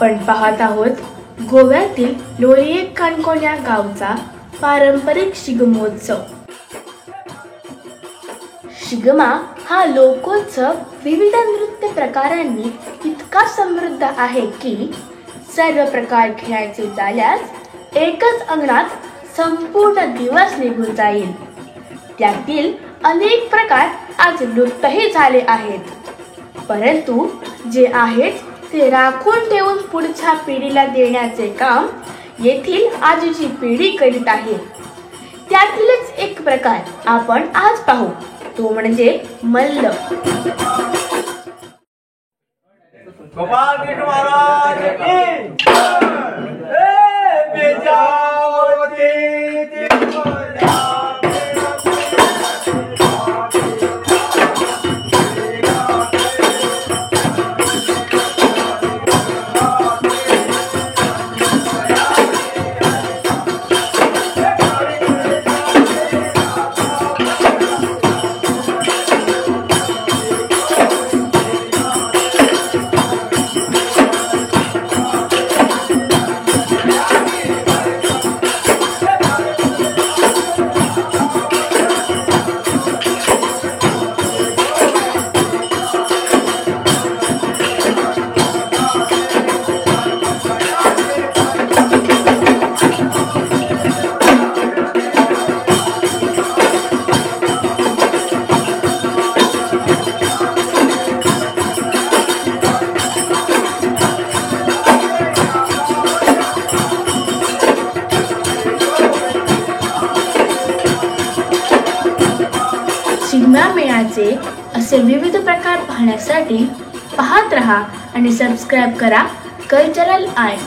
आपण पाहत आहोत गोव्यातील लोरिये काणकोण या गावचा पारंपरिक शिगमोत्सव। शिगमा हा लोकोत्सव विविध नृत्य प्रकारांनी इतका समृद्ध आहे की सर्व प्रकार खेळायचे झाल्यास एकच अंगणात संपूर्ण दिवस निघून जाईल। त्यातील अनेक प्रकार आज लुप्तही झाले आहेत, परंतु जे आहेत ते राखून ठेवून पुढच्या पिढीला देण्याचे काम येथील आजची पिढी करीत आहे। त्यातीलच एक प्रकार आपण आज पाहू, तो म्हणजे मल्ल। गोपाल कृष्ण महाराज की शिगमा मेळ्याचे असे विविध प्रकार पाहण्यासाठी पाहत रहा आणि सबस्क्राइब करा कल्चरल आय।